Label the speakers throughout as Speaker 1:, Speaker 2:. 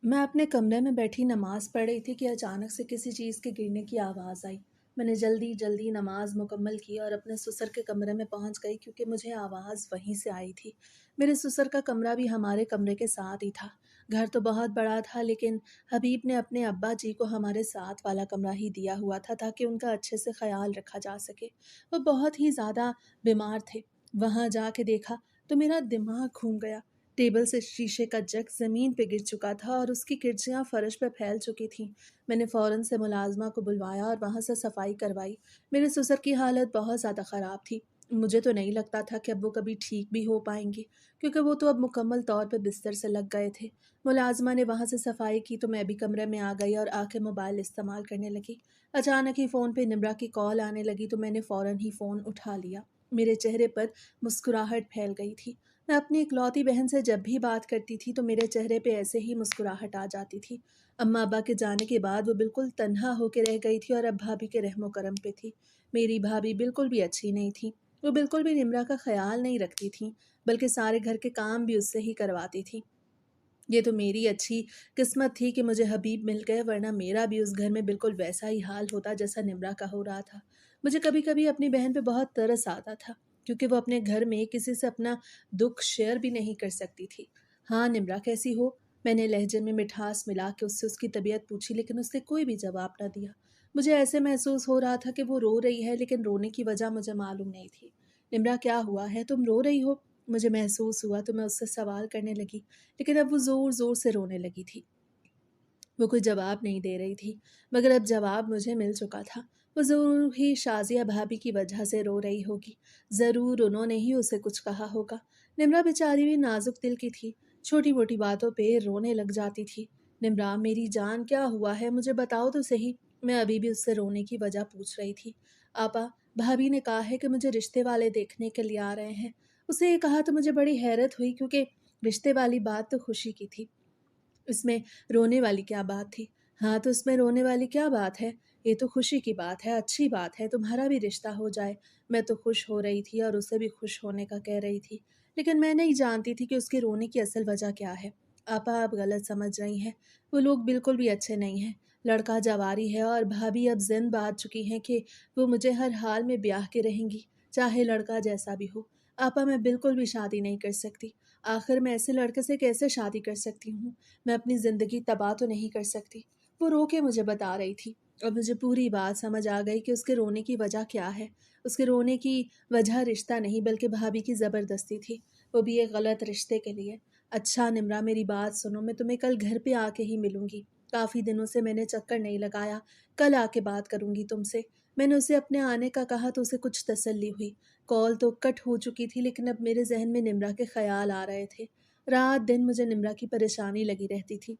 Speaker 1: मैं अपने कमरे में बैठी नमाज़ पढ़ रही थी कि अचानक से किसी चीज़ के गिरने की आवाज़ आई। मैंने जल्दी जल्दी नमाज़ मुकम्मल की और अपने ससुर के कमरे में पहुंच गई क्योंकि मुझे आवाज़ वहीं से आई थी। मेरे ससुर का कमरा भी हमारे कमरे के साथ ही था। घर तो बहुत बड़ा था, लेकिन हबीब ने अपने अब्बा जी को हमारे साथ वाला कमरा ही दिया हुआ था ताकि उनका अच्छे से ख्याल रखा जा सके। वो बहुत ही ज़्यादा बीमार थे। वहाँ जाके देखा तो मेरा दिमाग घूम गया। टेबल से शीशे का जग ज़मीन पे गिर चुका था और उसकी किरचियाँ फर्श पे फैल चुकी थीं। मैंने फ़ौरन से मुलाज़िमा को बुलवाया और वहाँ से सफाई करवाई। मेरे ससुर की हालत बहुत ज़्यादा ख़राब थी। मुझे तो नहीं लगता था कि अब वो कभी ठीक भी हो पाएंगे, क्योंकि वो तो अब मुकम्मल तौर पे बिस्तर से लग गए थे। मुलाज़िमा ने वहाँ से सफाई की तो मैं भी कमरे में आ गई और आके मोबाइल इस्तेमाल करने लगी। अचानक ही फ़ोन पे निम्रा की कॉल आने लगी तो मैंने फ़ौरन ही फ़ोन उठा लिया। मेरे चेहरे पर मुस्कुराहट फैल गई थी। मैं अपनी इकलौती बहन से जब भी बात करती थी तो मेरे चेहरे पे ऐसे ही मुस्कुराहट आ जाती थी। अम्मा अब्बा के जाने के बाद वो बिल्कुल तन्हा होके रह गई थी और अब भाभी के रहमो करम पे थी। मेरी भाभी बिल्कुल भी अच्छी नहीं थी। वो बिल्कुल भी निम्रा का ख्याल नहीं रखती थी, बल्कि सारे घर के काम भी उससे ही करवाती थी। ये तो मेरी अच्छी किस्मत थी कि मुझे हबीब मिल गए, वरना मेरा भी उस घर में बिल्कुल वैसा ही हाल होता जैसा निम्रा का हो रहा था। मुझे कभी कभी अपनी बहन पे बहुत तरस आता था, क्योंकि वो अपने घर में किसी से अपना दुख शेयर भी नहीं कर सकती थी। हाँ निम्रा कैसी हो? मैंने लहजे में मिठास मिला के उससे उसकी तबीयत पूछी, लेकिन उसने कोई भी जवाब ना दिया। मुझे ऐसे महसूस हो रहा था कि वो रो रही है, लेकिन रोने की वजह मुझे मालूम नहीं थी। निम्रा क्या हुआ है, तुम रो रही हो? मुझे महसूस हुआ तो मैं उससे सवाल करने लगी, लेकिन अब वो ज़ोर-ज़ोर से रोने लगी थी। वो कोई जवाब नहीं दे रही थी, मगर अब जवाब मुझे मिल चुका था। वो ज़रूर ही शाज़िया भाभी की वजह से रो रही होगी। ज़रूर उन्होंने ही उसे कुछ कहा होगा। निम्रा बेचारी भी नाज़ुक दिल की थी, छोटी-मोटी बातों पे रोने लग जाती थी। निम्रा मेरी जान क्या हुआ है, मुझे बताओ तो सही। मैं अभी भी उससे रोने की वजह पूछ रही थी। आपा, भाभी ने कहा है कि मुझे रिश्ते वाले देखने के लिए आ रहे हैं। उसे ये कहा तो मुझे बड़ी हैरत हुई, क्योंकि रिश्ते वाली बात तो खुशी की थी। इसमें रोने वाली क्या बात थी? हाँ, तो इसमें रोने वाली क्या बात है? ये तो खुशी की बात है, अच्छी बात है, तुम्हारा भी रिश्ता हो जाए। मैं तो खुश हो रही थी और उसे भी खुश होने का कह रही थी। लेकिन मैं नहीं जानती थी कि उसके रोने की असल वजह क्या है। आपा, आप गलत समझ रही हैं। वो लोग बिल्कुल भी अच्छे नहीं हैं। लड़का जवारी है और भाभी अब ज़िन बाँध चुकी हैं कि वो मुझे हर हाल में ब्याह के रहेंगी, चाहे लड़का जैसा भी हो। आपा, मैं बिल्कुल भी शादी नहीं कर सकती। आखिर मैं ऐसे लड़के से कैसे शादी कर सकती हूँ? मैं अपनी ज़िंदगी तबाह तो नहीं कर सकती। वो रो के मुझे बता रही थी और मुझे पूरी बात समझ आ गई कि उसके रोने की वजह क्या है। उसके रोने की वजह रिश्ता नहीं, बल्कि भाभी की ज़बरदस्ती थी, वो भी एक गलत रिश्ते के लिए। अच्छा निम्रा, मेरी बात सुनो, मैं तुम्हें कल घर पे आके ही मिलूँगी। काफ़ी दिनों से मैंने चक्कर नहीं लगाया, कल आके बात करूँगी तुमसे। मैंने उसे अपने आने का कहा तो उसे कुछ तसल्ली हुई। कॉल तो कट हो चुकी थी, लेकिन अब मेरे ज़हन में निम्रा के ख़्याल आ रहे थे। रात दिन मुझे निम्रा की परेशानी लगी रहती थी।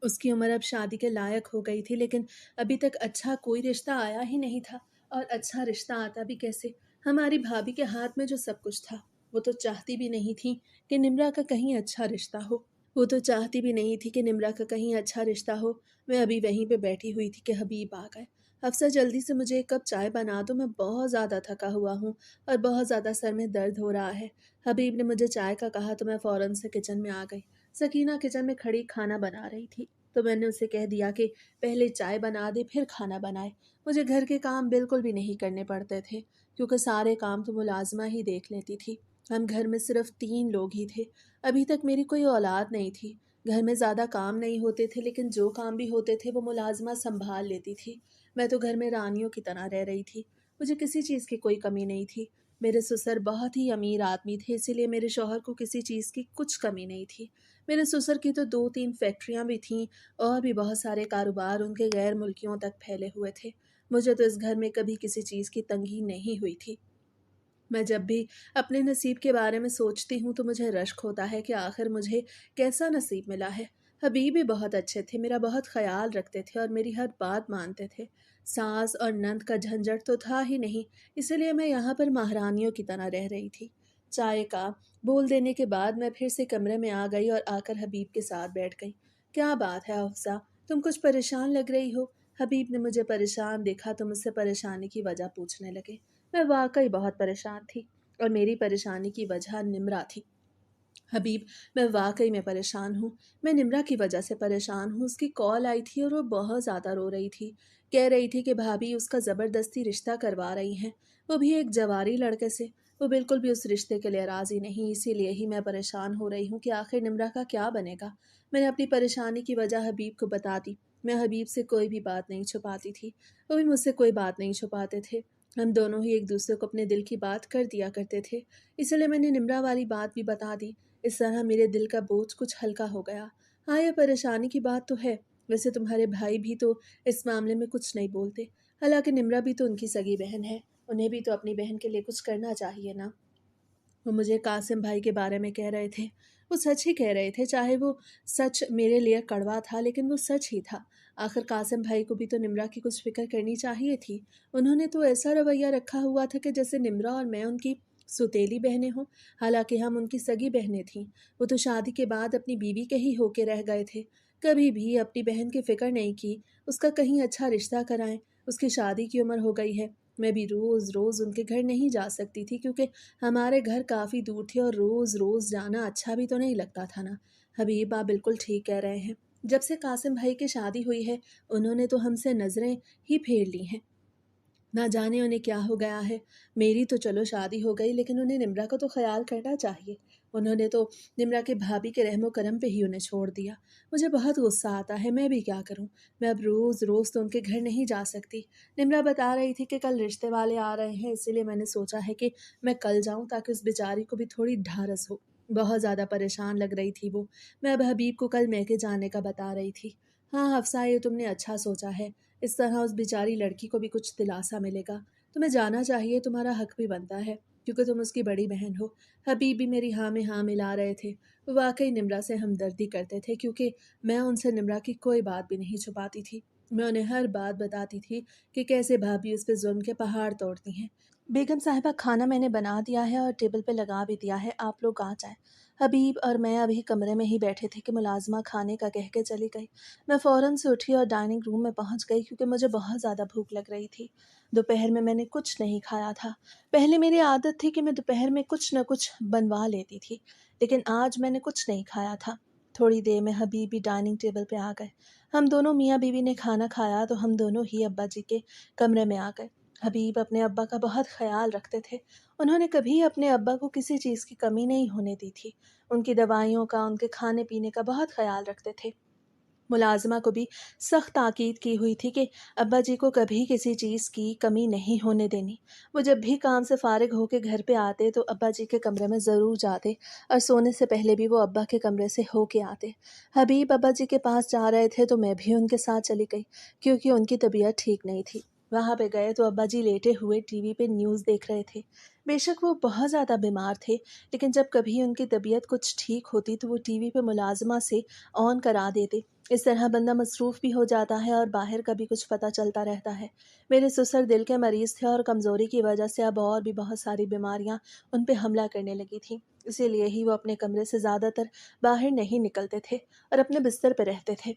Speaker 1: उसकी उम्र अब शादी के लायक हो गई थी, लेकिन अभी तक अच्छा कोई रिश्ता आया ही नहीं था। और अच्छा रिश्ता आता भी कैसे? हमारी भाभी के हाथ में जो सब कुछ था, वो तो चाहती भी नहीं थी कि निम्रा का कहीं अच्छा रिश्ता हो। वो तो चाहती भी नहीं थी कि निम्रा का कहीं अच्छा रिश्ता हो। मैं अभी वहीं पे बैठी हुई थी कि हबीब आ गए। अफ़सर, जल्दी से मुझे एक कप चाय बना दो, मैं बहुत ज़्यादा थका हुआ हूँ और बहुत ज़्यादा सर में दर्द हो रहा है। हबीब ने मुझे चाय का कहा तो मैं फ़ौरन से किचन में आ गई। सकीना किचन में खड़ी खाना बना रही थी, तो मैंने उसे कह दिया कि पहले चाय बना दे फिर खाना बनाए। मुझे घर के काम बिल्कुल भी नहीं करने पड़ते थे, क्योंकि सारे काम तो मुलाजमा ही देख लेती थी। हम घर में सिर्फ 3 लोग ही थे। अभी तक मेरी कोई औलाद नहीं थी। घर में ज़्यादा काम नहीं होते थे, लेकिन जो काम भी होते थे वो मुलाजमा संभाल लेती थी। मैं तो घर में रानियों की तरह रह रही थी। मुझे किसी चीज़ की कोई कमी नहीं थी। मेरे ससुर बहुत ही अमीर आदमी थे, इसीलिए मेरे शौहर को किसी चीज़ की कुछ कमी नहीं थी। मेरे ससुर की तो 2-3 फैक्ट्रियाँ भी थीं और भी बहुत सारे कारोबार उनके गैर मुल्कियों तक फैले हुए थे। मुझे तो इस घर में कभी किसी चीज़ की तंगी नहीं हुई थी। मैं जब भी अपने नसीब के बारे में सोचती हूँ तो मुझे रश्क होता है कि आखिर मुझे कैसा नसीब मिला है। हबीब भी बहुत अच्छे थे, मेरा बहुत ख्याल रखते थे और मेरी हर बात मानते थे। सास और नंद का झंझट तो था ही नहीं, इसलिए मैं यहाँ पर महारानियों की तरह रह रही थी। चाय का बोल देने के बाद मैं फिर से कमरे में आ गई और आकर हबीब के साथ बैठ गई। क्या बात है अफ़ज़ा, तुम कुछ परेशान लग रही हो? हबीब ने मुझे परेशान देखा तो मुझसे परेशानी की वजह पूछने लगे। मैं वाक़ई बहुत परेशान थी और मेरी परेशानी की वजह निम्रा थी। हबीब, मैं वाक़ई में परेशान हूँ। मैं निम्रा की वजह से परेशान हूँ। उसकी कॉल आई थी और वो बहुत ज़्यादा रो रही थी। कह रही थी कि भाभी उसका ज़बरदस्ती रिश्ता करवा रही हैं, वो भी एक जवारी लड़के से। वो बिल्कुल भी उस रिश्ते के लिए राज़ी नहीं, इसीलिए ही मैं परेशान हो रही हूँ कि आखिर निम्रा का क्या बनेगा। मैंने अपनी परेशानी की वजह हबीब को बता दी। मैं हबीब से कोई भी बात नहीं छुपाती थी, वो भी मुझसे कोई बात नहीं छुपाते थे। हम दोनों ही एक-दूसरे को अपने दिल की बात कर दिया करते थे, इसलिए मैंने निम्रा वाली बात भी बता दी। इस तरह मेरे दिल का बोझ कुछ हल्का हो गया। हाँ, ये परेशानी की बात तो है। वैसे तुम्हारे भाई भी तो इस मामले में कुछ नहीं बोलते। हालाँकि निम्रा भी तो उनकी सगी बहन है। उन्हें भी तो अपनी बहन के लिए कुछ करना चाहिए ना। वो मुझे कासिम भाई के बारे में कह रहे थे। वो सच ही कह रहे थे, चाहे वो सच मेरे लिए कड़वा था, लेकिन वो सच ही था। आखिर कासिम भाई को भी तो निम्रा की कुछ फ़िक्र करनी चाहिए थी। उन्होंने तो ऐसा रवैया रखा हुआ था कि जैसे निम्रा और मैं उनकी सौतेली बहनें हों। हालाँकि हम उनकी सगी बहनें थीं। वो तो शादी के बाद अपनी बीवी के ही होके रह गए थे। कभी भी अपनी बहन की फ़िक्र नहीं की, उसका कहीं अच्छा रिश्ता कराएँ। उसकी शादी की उम्र हो गई है। मैं भी रोज़-रोज़ उनके घर नहीं जा सकती थी, क्योंकि हमारे घर काफ़ी दूर थे और रोज़-रोज़ जाना अच्छा भी तो नहीं लगता था ना। हबीब, आप बिल्कुल ठीक कह रहे हैं। जब से कासिम भाई की शादी हुई है, उन्होंने तो हमसे नज़रें ही फेर ली हैं। ना जाने उन्हें क्या हो गया है। मेरी तो चलो शादी हो गई, लेकिन उन्हें निम्रा का तो ख़्याल करना चाहिए। उन्होंने तो निम्रा के भाभी के रहमो करम पे ही उन्हें छोड़ दिया। मुझे बहुत गुस्सा आता है, मैं भी क्या करूँ? मैं अब रोज़-रोज़ तो उनके घर नहीं जा सकती। निम्रा बता रही थी कि कल रिश्ते वाले आ रहे हैं, इसीलिए मैंने सोचा है कि मैं कल जाऊँ, ताकि उस बेचारी को भी थोड़ी ढारस हो। बहुत ज़्यादा परेशान लग रही थी वो। मैं अब हबीब को कल मैके जाने का बता रही थी। हाँ, हफ्सा, ये तुमने अच्छा सोचा है। इस तरह उस बेचारी लड़की को भी कुछ दिलासा मिलेगा। तुम्हें जाना चाहिए, तुम्हारा हक भी बनता है, क्योंकि तुम उसकी बड़ी बहन हो। हबीब भी मेरी हाँ में हाँ मिला रहे थे। वो वाक़ई निम्रा से हमदर्दी करते थे, क्योंकि मैं उनसे निम्रा की कोई बात भी नहीं छुपाती थी। मैं उन्हें हर बात बताती थी कि कैसे भाभी उस पे ज़ुल्म के पहाड़ तोड़ती हैं। बेगम साहिबा, खाना मैंने बना दिया है और टेबल पे लगा भी दिया है, आप लोग आ जाएँ। हबीब और मैं अभी कमरे में ही बैठे थे कि मुलाज़िमा खाने का कह के चली गई। मैं फ़ौरन से उठी और डाइनिंग रूम में पहुंच गई, क्योंकि मुझे बहुत ज़्यादा भूख लग रही थी। दोपहर में मैंने कुछ नहीं खाया था। पहले मेरी आदत थी कि मैं दोपहर में कुछ न कुछ बनवा लेती थी, लेकिन आज मैंने कुछ नहीं खाया था। थोड़ी देर में हबीब भी डाइनिंग टेबल पे आ गए। हम दोनों मियाँ बीवी ने खाना खाया तो हम दोनों ही अब्बा जी के कमरे में आ गए। हबीब अपने अब्बा का बहुत ख़्याल रखते थे। उन्होंने कभी अपने अब्बा को किसी चीज़ की कमी नहीं होने दी थी। उनकी दवाइयों का, उनके खाने-पीने का बहुत ख़्याल रखते थे। मुलाज़िमा को भी सख्त ताकीद की हुई थी कि अब्बा जी को कभी किसी चीज़ की कमी नहीं होने देनी। वो जब भी काम से फ़ारिग होके घर पे आते तो अब्बा जी के कमरे में ज़रूर जाते, और सोने से पहले भी वो अब्बा के कमरे से होके आते। हबीब अब्बा जी के पास जा रहे थे तो मैं भी उनके साथ चली गई, क्योंकि उनकी तबीयत ठीक नहीं थी। वहाँ पे गए तो अब्बा जी लेटे हुए टीवी पे न्यूज़ देख रहे थे। बेशक वो बहुत ज़्यादा बीमार थे, लेकिन जब कभी उनकी तबीयत कुछ ठीक होती तो वो टीवी पे मुलाज़िमा से ऑन करा देते। इस तरह बंदा मसरूफ़ भी हो जाता है और बाहर का भी कुछ पता चलता रहता है। मेरे ससुर दिल के मरीज़ थे और कमज़ोरी की वजह से अब और भी बहुत सारी बीमारियां उन पे हमला करने लगी थीं। इसीलिए ही वो अपने कमरे से ज़्यादातर बाहर नहीं निकलते थे और अपने बिस्तर पर रहते थे।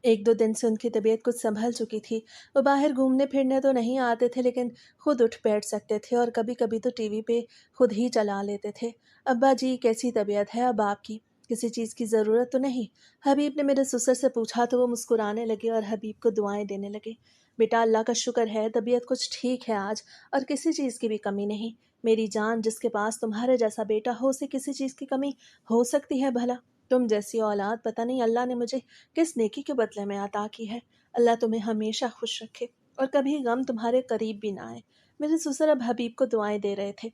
Speaker 1: 1-2 दिन से उनकी तबीयत कुछ सँभल चुकी थी। वो बाहर घूमने-फिरने तो नहीं आते थे, लेकिन खुद उठ बैठ सकते थे और कभी-कभी तो टीवी पे खुद ही चला लेते थे। अब्बा जी, कैसी तबीयत है अब आपकी? किसी चीज़ की ज़रूरत तो नहीं? हबीब ने मेरे ससुर से पूछा तो वो मुस्कुराने लगे और हबीब को दुआएँ देने लगे। बेटा, अल्लाह का शुक्र है तबीयत कुछ ठीक है आज, और किसी चीज़ की भी कमी नहीं। मेरी जान, जिसके पास तुम्हारे जैसा बेटा हो, उसे किसी चीज़ की कमी हो सकती है भला? तुम जैसी औलाद पता नहीं अल्लाह ने मुझे किस नेकी के बदले में अता की है। अल्लाह तुम्हें हमेशा खुश रखे और कभी गम तुम्हारे करीब भी ना आए। मेरे ससुर अब हबीब को दुआएं दे रहे थे।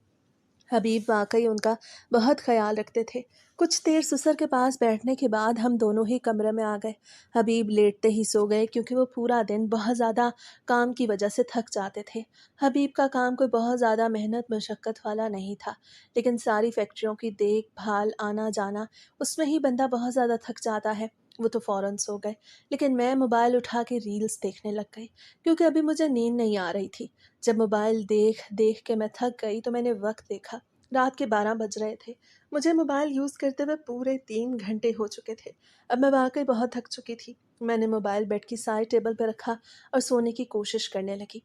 Speaker 1: हबीब वाक़ई उनका बहुत ख़्याल रखते थे। कुछ देर ससुर के पास बैठने के बाद हम दोनों ही कमरे में आ गए। हबीब लेटते ही सो गए, क्योंकि वो पूरा दिन बहुत ज़्यादा काम की वजह से थक जाते थे। हबीब का काम कोई बहुत ज़्यादा मेहनत मशक्क़त वाला नहीं था, लेकिन सारी फैक्ट्रियों की देखभाल, आना-जाना, उसमें ही बंदा बहुत ज़्यादा थक जाता है। वो तो फ़ौरन सो गए, लेकिन मैं मोबाइल उठा के रील्स देखने लग गई, क्योंकि अभी मुझे नींद नहीं आ रही थी। जब मोबाइल देख देख के मैं थक गई तो मैंने वक्त देखा। रात के 12 बज रहे थे। मुझे मोबाइल यूज़ करते हुए पूरे 3 घंटे हो चुके थे। अब मैं वाक़ई बहुत थक चुकी थी। मैंने मोबाइल बेड की साइड टेबल पर रखा और सोने की कोशिश करने लगी।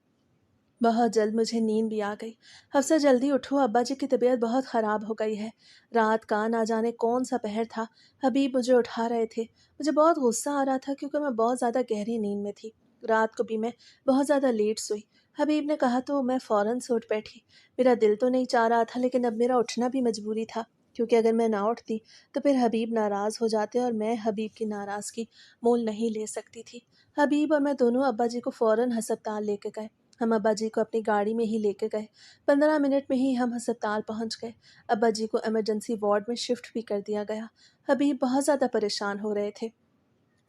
Speaker 1: बहुत जल्द मुझे नींद भी आ गई। हफ्सा जल्दी उठो, अब्बा जी की तबीयत बहुत ख़राब हो गई है। रात का ना जाने कौन सा पहर था, हबीब मुझे उठा रहे थे। मुझे बहुत गुस्सा आ रहा था क्योंकि मैं बहुत ज़्यादा गहरी नींद में थी। रात को भी मैं बहुत ज़्यादा लेट सोई। हबीब ने कहा तो मैं फ़ौरन से उठ बैठी। मेरा दिल तो नहीं चाह रहा था, लेकिन अब मेरा उठना भी मजबूरी था, क्योंकि अगर मैं ना उठती तो फिर हबीब नाराज़ हो जाते और मैं हबीब की नाराज़गी मोल नहीं ले सकती थी। हबीब और मैं दोनों अब्बा जी को फ़ौरन हस्पताल लेके गए। हम अब्बा जी को अपनी गाड़ी में ही लेके गए। 15 मिनट में ही हम अस्पताल पहुंच गए। अब्बा जी को इमरजेंसी वार्ड में शिफ्ट भी कर दिया गया। हबीब बहुत ज़्यादा परेशान हो रहे थे।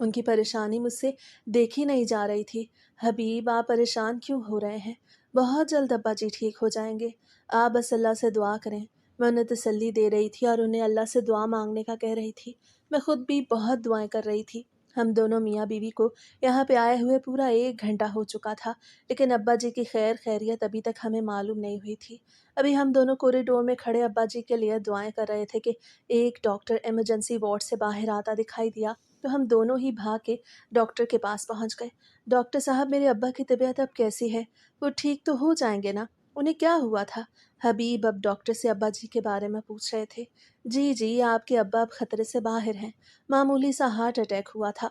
Speaker 1: उनकी परेशानी मुझसे देखी नहीं जा रही थी। हबीब, आप परेशान क्यों हो रहे हैं? बहुत जल्द अब्बा जी ठीक हो जाएंगे। आप बस अल्लाह से दुआ करें। मैं उन्हें तसल्ली दे रही थी और उन्हें अल्लाह से दुआ मांगने का कह रही थी। मैं खुद भी बहुत दुआएं कर रही थी। हम दोनों मियाँ बीवी को यहाँ पे आए हुए पूरा 1 घंटा हो चुका था, लेकिन अब्बा जी की खैर खैरियत अभी तक हमें मालूम नहीं हुई थी। अभी हम दोनों कॉरिडोर में खड़े अब्बा जी के लिए दुआएं कर रहे थे कि एक डॉक्टर इमरजेंसी वार्ड से बाहर आता दिखाई दिया, तो हम दोनों ही भाग के डॉक्टर के पास पहुंच गए। डॉक्टर साहब, मेरे अब्बा की तबीयत अब कैसी है? वो ठीक तो हो जाएंगे ना? उन्हें क्या हुआ था? हबीब अब डॉक्टर से अब्बा जी के बारे में पूछ रहे थे। जी जी, आपके अब्बा अब खतरे से बाहर हैं। मामूली सा हार्ट अटैक हुआ था,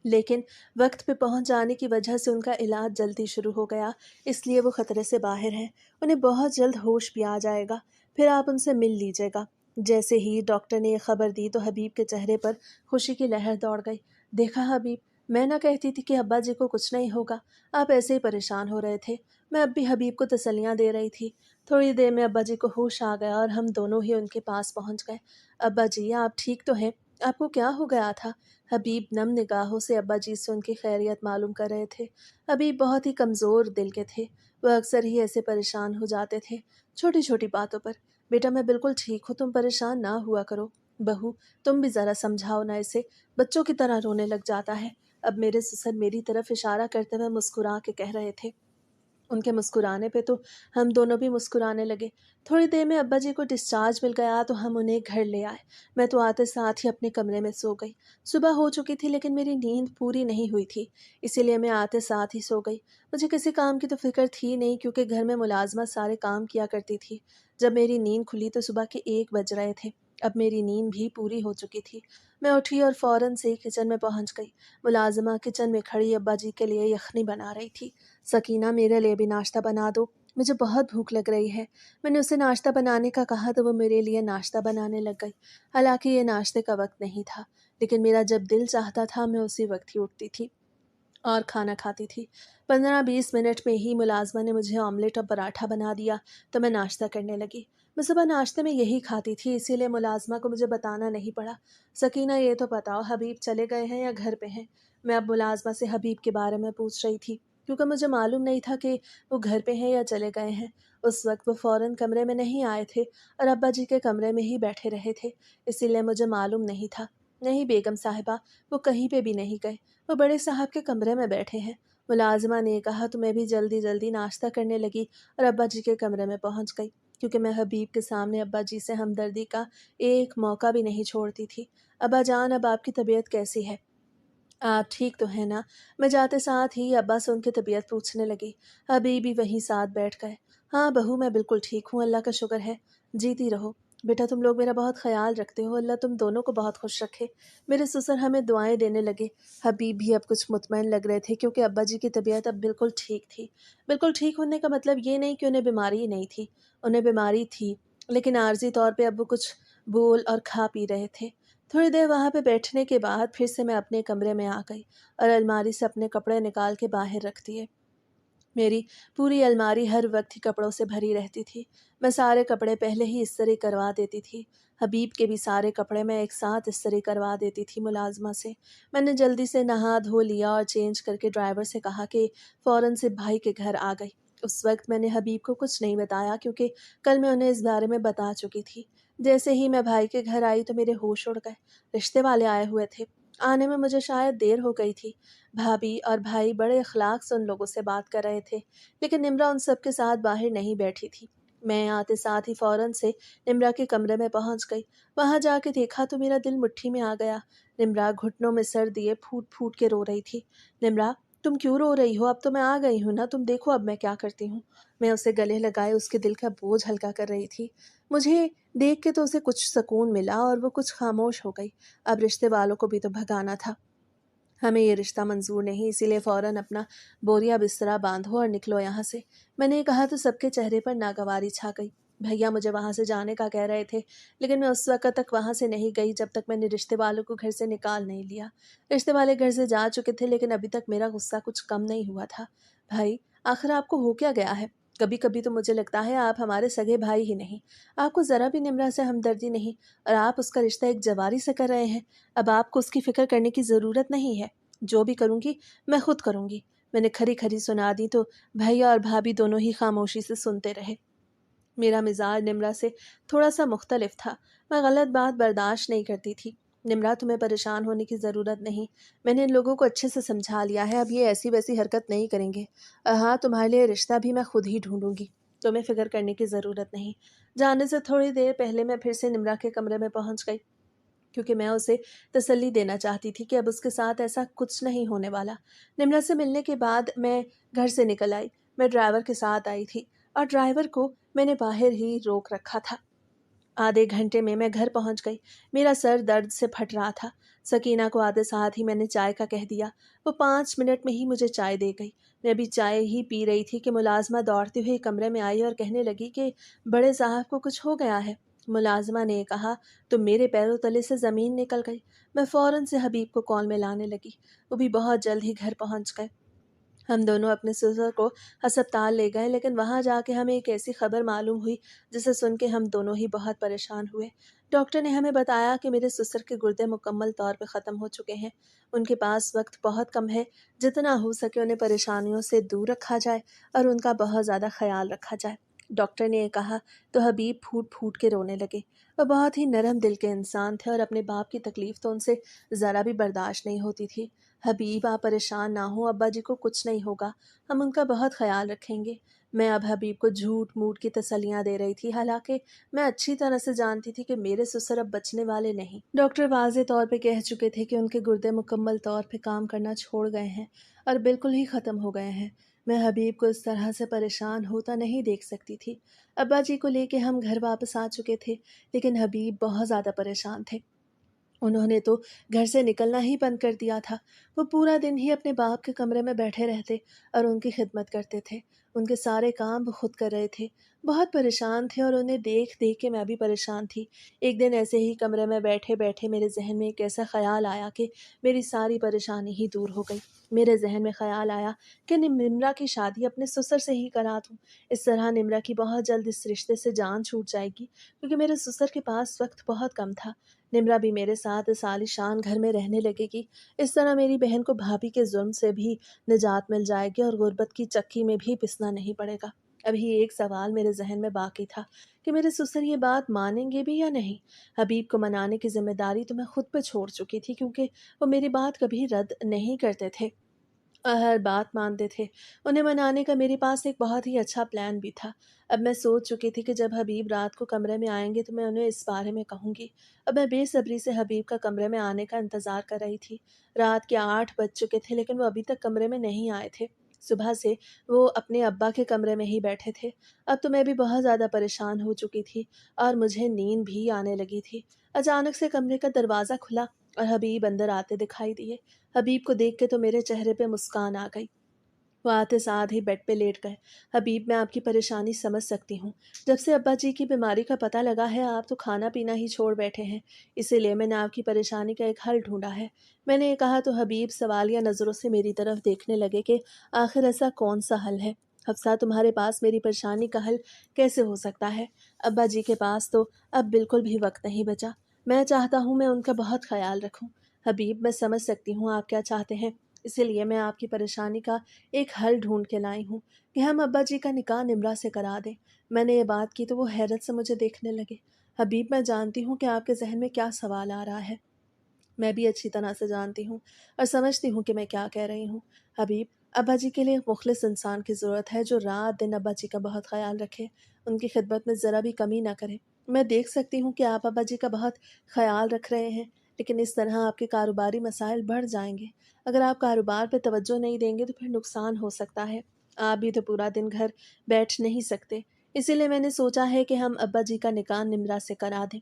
Speaker 1: लेकिन वक्त पे पहुंच जाने की वजह से उनका इलाज जल्दी शुरू हो गया, इसलिए वो खतरे से बाहर हैं। उन्हें बहुत जल्द होश भी आ जाएगा, फिर आप उनसे मिल लीजिएगा। जैसे ही डॉक्टर ने ये खबर दी तो हबीब के चेहरे पर खुशी की लहर दौड़ गई। देखा हबीब, मैं ना कहती थी कि अब्बा जी को कुछ नहीं होगा। आप ऐसे ही परेशान हो रहे थे। मैं अब भी हबीब को तसल्लियाँ दे रही थी। थोड़ी देर में अब्बा जी को होश आ गया और हम दोनों ही उनके पास पहुंच गए। अब्बा जी, आप ठीक तो हैं? आपको क्या हो गया था? हबीब नम निगाहों से अब्बा जी से उनकी खैरियत मालूम कर रहे थे। हबीब बहुत ही कमज़ोर दिल के थे। वह अक्सर ही ऐसे परेशान हो जाते थे, छोटी छोटी बातों पर। बेटा, मैं बिल्कुल ठीक हूँ, तुम परेशान ना हुआ करो। बहू, तुम भी ज़रा समझाओ ना इसे, बच्चों की तरह रोने लग जाता है। अब मेरे ससुर मेरी तरफ इशारा करते हुए मुस्कुरा के कह रहे थे। उनके मुस्कुराने पे तो हम दोनों भी मुस्कुराने लगे। थोड़ी देर में अब्बा जी को डिस्चार्ज मिल गया तो हम उन्हें घर ले आए। मैं तो आते साथ ही अपने कमरे में सो गई। सुबह हो चुकी थी, लेकिन मेरी नींद पूरी नहीं हुई थी, इसीलिए मैं आते साथ ही सो गई। मुझे किसी काम की तो फिक्र थी नहीं, क्योंकि घर में मुलाजमत सारे काम किया करती थी। जब मेरी नींद खुली तो सुबह के 1 बज रहे थे। अब मेरी नींद भी पूरी हो चुकी थी। मैं उठी और फौरन से किचन में पहुंच गई। मुलाजिमा किचन में खड़ी अब्बा जी के लिए यखनी बना रही थी। सकीना, मेरे लिए भी नाश्ता बना दो, मुझे बहुत भूख लग रही है। मैंने उसे नाश्ता बनाने का कहा तो वो मेरे लिए नाश्ता बनाने लग गई। हालांकि ये नाश्ते का वक्त नहीं था, लेकिन मेरा जब दिल चाहता था मैं उसी वक्त ही उठती थी और खाना खाती थी। 15-20 मिनट में ही मुलाजमा ने मुझे ऑमलेट और पराठा बना दिया, तो मैं नाश्ता करने लगी। मैं सुबह नाश्ते में यही खाती थी, इसीलिए मुलाजमा को मुझे बताना नहीं पड़ा। सकीना, ये तो बताओ, हबीब चले गए हैं या घर पे हैं? मैं अब मुलाजमा से हबीब के बारे में पूछ रही थी, क्योंकि मुझे मालूम नहीं था कि वो घर पे हैं या चले गए हैं। उस वक्त वो फ़ौरन कमरे में नहीं आए थे और अब्बा जी के कमरे में ही बैठे रहे थे, इसीलिए मुझे मालूम नहीं था। नहीं बेगम साहिबा, वो कहीं पे भी नहीं गए, वो बड़े साहब के कमरे में बैठे हैं। मुलाजिमा ने कहा तो मैं भी जल्दी जल्दी नाश्ता करने लगी और अब्बा जी के कमरे में पहुंच गई, क्योंकि मैं हबीब के सामने अब्बा जी से हमदर्दी का एक मौका भी नहीं छोड़ती थी। अब्बा जान, अब आपकी तबीयत कैसी है? आप ठीक तो है ना? मैं जाते साथ ही अब्बा से उनकी तबीयत पूछने लगी। अभी भी वहीं साथ बैठ गए। हाँ बहू, मैं बिल्कुल ठीक हूँ, अल्लाह का शुक्र है। जीती रहो। बेटा, तुम लोग मेरा बहुत ख्याल रखते हो, अल्लाह तुम दोनों को बहुत खुश रखे। मेरे ससुर हमें दुआएं देने लगे। हबीब भी अब कुछ मुतमईन लग रहे थे, क्योंकि अब्बा जी की तबीयत अब बिल्कुल ठीक थी। बिल्कुल ठीक होने का मतलब ये नहीं कि उन्हें बीमारी ही नहीं थी। उन्हें बीमारी थी, लेकिन आर्जी तौर पर अब वो कुछ बोल और खा पी रहे थे। थोड़ी देर वहाँ पे बैठने के बाद फिर से मैं अपने कमरे में आ गई और अलमारी से अपने कपड़े निकाल के बाहर रख दिए। मेरी पूरी अलमारी हर वक्त ही कपड़ों से भरी रहती थी। मैं सारे कपड़े पहले ही इस्त्री करवा देती थी। हबीब के भी सारे कपड़े मैं एक साथ इस्त्री करवा देती थी मुलाजमा से। मैंने जल्दी से नहा धो लिया और चेंज करके ड्राइवर से कहा कि फ़ौरन से भाई के घर आ गई। उस वक्त मैंने हबीब को कुछ नहीं बताया, क्योंकि कल मैं उन्हें इस बारे में बता चुकी थी। जैसे ही मैं भाई के घर आई तो मेरे होश उड़ गए। रिश्ते वाले आए हुए थे। आने में मुझे शायद देर हो गई थी। भाभी और भाई बड़े अखलाक से उन लोगों से बात कर रहे थे, लेकिन निम्रा उन सब के साथ बाहर नहीं बैठी थी। मैं आते साथ ही फौरन से निम्रा के कमरे में पहुंच गई। वहां जाके देखा तो मेरा दिल मुट्ठी में आ गया। निम्रा घुटनों में सर दिए फूट फूट के रो रही थी। निम्रा, तुम क्यों रो रही हो? अब तो मैं आ गई हूँ ना, तुम देखो अब मैं क्या करती हूँ। मैं उसे गले लगाए उसके दिल का बोझ हल्का कर रही थी। मुझे देख के तो उसे कुछ सुकून मिला और वो कुछ खामोश हो गई। अब रिश्ते वालों को भी तो भगाना था। हमें ये रिश्ता मंजूर नहीं, इसीलिए फ़ौरन अपना बोरिया बिस्तरा बांधो और निकलो यहाँ से। मैंने ये कहा तो सबके चेहरे पर नागवारी छा गई। भैया मुझे वहाँ से जाने का कह रहे थे, लेकिन मैं उस वक्त तक वहाँ से नहीं गई जब तक मैंने रिश्ते वालों को घर से निकाल नहीं लिया। रिश्ते वाले घर से जा चुके थे, लेकिन अभी तक मेरा गुस्सा कुछ कम नहीं हुआ था। भाई, आखिर आपको हो क्या गया है? कभी कभी तो मुझे लगता है आप हमारे सगे भाई ही नहीं। आपको ज़रा भी निम्रा से हमदर्दी नहीं, और आप उसका रिश्ता एक जवारी से कर रहे हैं। अब आपको उसकी फ़िक्र करने की ज़रूरत नहीं है। जो भी करूँगी मैं खुद करूँगी। मैंने खरी खरी सुना दी तो भैया और भाभी दोनों ही खामोशी से सुनते रहे। मेरा मिजाज निम्रा से थोड़ा सा मुख्तलिफ था। मैं गलत बात बर्दाश्त नहीं करती थी। निम्रा, तुम्हें परेशान होने की ज़रूरत नहीं। मैंने इन लोगों को अच्छे से समझा लिया है, अब ये ऐसी वैसी हरकत नहीं करेंगे। हाँ, तुम्हारे लिए रिश्ता भी मैं खुद ही ढूंढूंगी। तुम्हें फिक्र करने की ज़रूरत नहीं। जाने से थोड़ी देर पहले मैं फिर से निम्रा के कमरे में पहुंच गई, क्योंकि मैं उसे तसल्ली देना चाहती थी कि अब उसके साथ ऐसा कुछ नहीं होने वाला। निम्रा से मिलने के बाद मैं घर से निकल आई। मैं ड्राइवर के साथ आई थी और ड्राइवर को मैंने बाहर ही रोक रखा था। आधे घंटे में मैं घर पहुंच गई। मेरा सर दर्द से फट रहा था। सकीना को आधे साथ ही मैंने चाय का कह दिया। वो 5 मिनट में ही मुझे चाय दे गई। मैं अभी चाय ही पी रही थी कि मुलाजमा दौड़ते हुए कमरे में आई और कहने लगी कि बड़े साहब को कुछ हो गया है। मुलाजमा ने कहा तो मेरे पैरों तले से ज़मीन निकल गई। मैं फ़ौरन से हबीब को कॉल में लाने लगी। वो भी बहुत जल्द ही घर पहुंच गए। हम दोनों अपने ससुर को अस्पताल ले गए, लेकिन वहां जाके हमें एक ऐसी खबर मालूम हुई जिसे सुन के हम दोनों ही बहुत परेशान हुए। डॉक्टर ने हमें बताया कि मेरे ससुर के गुर्दे मुकम्मल तौर पे ख़त्म हो चुके हैं। उनके पास वक्त बहुत कम है। जितना हो सके उन्हें परेशानियों से दूर रखा जाए और उनका बहुत ज़्यादा ख्याल रखा जाए। डॉक्टर ने ये कहा तो हबीब फूट फूट के रोने लगे। वह बहुत ही नरम दिल के इंसान थे और अपने बाप की तकलीफ तो उनसे ज़रा भी बर्दाश्त नहीं होती थी। हबीब, आप परेशान ना हो, अब्बा जी को कुछ नहीं होगा। हम उनका बहुत ख्याल रखेंगे। मैं अब हबीब को झूठ मूठ की तसल्लियां दे रही थी, हालांकि मैं अच्छी तरह से जानती थी कि मेरे ससुर अब बचने वाले नहीं। डॉक्टर वाज़े तौर पे कह चुके थे कि उनके गुर्दे मुकम्मल तौर पे काम करना छोड़ गए हैं और बिल्कुल ही ख़त्म हो गए हैं। मैं हबीब को इस तरह से परेशान होता नहीं देख सकती थी। अब्बा जी को लेके हम घर वापस आ चुके थे, लेकिन हबीब बहुत ज़्यादा परेशान थे। उन्होंने तो घर से निकलना ही बंद कर दिया था। वो पूरा दिन ही अपने बाप के कमरे में बैठे रहते और उनकी खिदमत करते थे। उनके सारे काम वो खुद कर रहे थे। बहुत परेशान थे और उन्हें देख देख के मैं भी परेशान थी। एक दिन ऐसे ही कमरे में बैठे बैठे मेरे जहन में एक ऐसा ख्याल आया कि मेरी सारी परेशानी ही दूर हो गई। मेरे जहन में ख्याल आया कि निम्रा की शादी अपने ससुर से ही करा दूँ। इस तरह निम्रा की बहुत जल्द इस रिश्ते से जान छूट जाएगी, क्योंकि मेरे ससुर के पास वक्त बहुत कम था। निम्रा भी मेरे साथ इस आलीशान घर में रहने लगेगी। इस तरह मेरी बहन को भाभी के जुल्म से भी निजात मिल जाएगी और गुर्बत की चक्की में भी पिसना नहीं पड़ेगा। अभी एक सवाल मेरे जहन में बाकी था कि मेरे ससुर ये बात मानेंगे भी या नहीं। हबीब को मनाने की जिम्मेदारी तो मैं खुद पे छोड़ चुकी थी, क्योंकि वो मेरी बात कभी रद्द नहीं करते थे और हर बात मानते थे। उन्हें मनाने का मेरे पास एक बहुत ही अच्छा प्लान भी था। अब मैं सोच चुकी थी कि जब हबीब रात को कमरे में आएंगे तो मैं उन्हें इस बारे में कहूँगी। अब मैं बेसब्री से हबीब का कमरे में आने का इंतज़ार कर रही थी। रात के 8 बज चुके थे, लेकिन वो अभी तक कमरे में नहीं आए थे। सुबह से वो अपने अब्बा के कमरे में ही बैठे थे। अब तो मैं भी बहुत ज़्यादा परेशान हो चुकी थी और मुझे नींद भी आने लगी थी। अचानक से कमरे का दरवाज़ा खुला और हबीब अंदर आते दिखाई दिए। हबीब को देख के तो मेरे चेहरे पे मुस्कान आ गई। वो आते साथ ही बेड पे लेट गए। हबीब, मैं आपकी परेशानी समझ सकती हूँ। जब से अब्बा जी की बीमारी का पता लगा है आप तो खाना पीना ही छोड़ बैठे हैं। इसीलिए मैंने आपकी परेशानी का एक हल ढूंढा है। मैंने ये कहा तो हबीब सवालिया नज़रों से मेरी तरफ देखने लगे कि आखिर ऐसा कौन सा हल है। हफ्सा, तुम्हारे पास मेरी परेशानी का हल कैसे हो सकता है? अब्बा जी के पास तो अब बिल्कुल भी वक्त नहीं बचा। मैं चाहता हूँ मैं उनका बहुत ख्याल रखूँ। हबीब, मैं समझ सकती हूँ आप क्या चाहते हैं, इसीलिए मैं आपकी परेशानी का एक हल ढूंढ के लाई हूँ कि हम अब्बा जी का निकाह निम्रा से करा दें। मैंने ये बात की तो वो हैरत से मुझे देखने लगे। हबीब, मैं जानती हूँ कि आपके जहन में क्या सवाल आ रहा है। मैं भी अच्छी तरह से जानती हूँ और समझती हूँ कि मैं क्या कह रही हूँ। हबीब, अब्बा जी के लिए एक मुखलिस इंसान की ज़रूरत है जो रात दिन अब्बा जी का बहुत ख्याल रखे, उनकी खिदमत में ज़रा भी कमी ना करे। मैं देख सकती हूँ कि आप अब्बा जी का बहुत ख्याल रख रहे हैं, لیکن اس طرح آپ کے کاروباری مسائل بڑھ جائیں گے۔ اگر آپ کاروبار پہ توجہ نہیں دیں گے تو پھر نقصان ہو سکتا ہے۔ آپ بھی تو پورا دن گھر بیٹھ نہیں سکتے۔ اسی لیے میں نے سوچا ہے کہ ہم ابا جی کا نکاح نمرا سے کرا دیں۔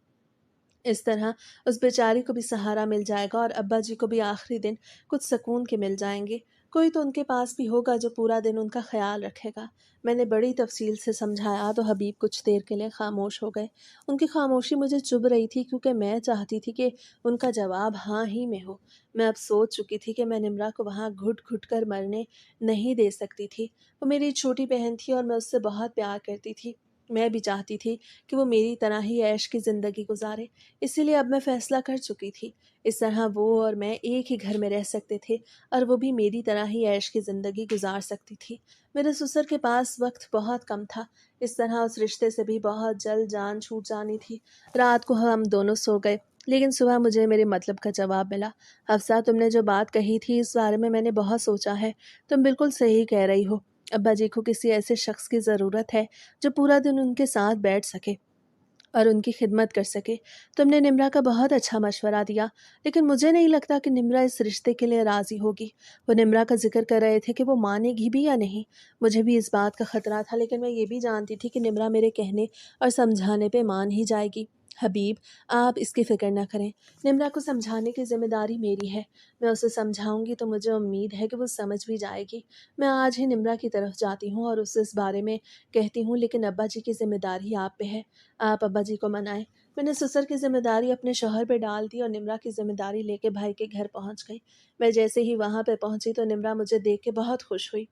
Speaker 1: اس طرح اس بیچاری کو بھی سہارا مل جائے گا اور ابا جی کو بھی آخری دن کچھ سکون کے مل جائیں گے۔ کوئی تو ان کے پاس بھی ہوگا جو پورا دن ان کا خیال رکھے گا۔ میں نے بڑی تفصیل سے سمجھایا تو حبیب کچھ دیر کے لیے خاموش ہو گئے۔ ان کی خاموشی مجھے چبھ رہی تھی کیونکہ میں چاہتی تھی کہ ان کا جواب ہاں ہی میں ہو۔ میں اب سوچ چکی تھی کہ میں نمرا کو وہاں گھٹ گھٹ کر مرنے نہیں دے سکتی تھی۔ وہ میری چھوٹی بہن تھی اور میں اس سے بہت پیار کرتی تھی۔ میں بھی چاہتی تھی کہ وہ میری طرح ہی عیش کی زندگی گزارے۔ اسی لیے اب میں فیصلہ کر چکی تھی۔ اس طرح وہ اور میں ایک ہی گھر میں رہ سکتے تھے اور وہ بھی میری طرح ہی عیش کی زندگی گزار سکتی تھی۔ میرے سسر کے پاس وقت بہت کم تھا۔ اس طرح اس رشتے سے بھی بہت جلد جان چھوٹ جانی تھی۔ رات کو ہم دونوں سو گئے، لیکن صبح مجھے میرے مطلب کا جواب ملا۔ حفصہ، تم نے جو بات کہی تھی اس بارے میں نے بہت سوچا ہے۔ تم بالکل صحیح کہہ رہی ہو۔ ابا جی کو کسی ایسے شخص کی ضرورت ہے جو پورا دن ان کے ساتھ بیٹھ سکے اور ان کی خدمت کر سکے۔ تم نے نمرا کا بہت اچھا مشورہ دیا، لیکن مجھے نہیں لگتا کہ نمرا اس رشتے کے لیے راضی ہوگی۔ وہ نمرا کا ذکر کر رہے تھے کہ وہ مانے گی بھی یا نہیں۔ مجھے بھی اس بات کا خطرہ تھا، لیکن میں یہ بھی جانتی تھی کہ نمرا میرے کہنے اور سمجھانے پہ مان ہی جائے گی۔ حبیب، آپ اس کی فکر نہ کریں۔ نمرا کو سمجھانے کی ذمہ داری میری ہے۔ میں اسے سمجھاؤں گی تو مجھے امید ہے کہ وہ سمجھ بھی جائے گی۔ میں آج ہی نمرا کی طرف جاتی ہوں اور اسے اس بارے میں کہتی ہوں، لیکن ابا جی کی ذمہ داری آپ پہ ہے۔ آپ ابا جی کو منائیں۔ میں نے سسر کی ذمہ داری اپنے شوہر پہ ڈال دی اور نمرا کی ذمہ داری لے کے بھائی کے گھر پہنچ گئی۔ میں جیسے ہی وہاں پہ پہنچی تو نمرا مجھے دیکھ کے بہت خوش ہوئی۔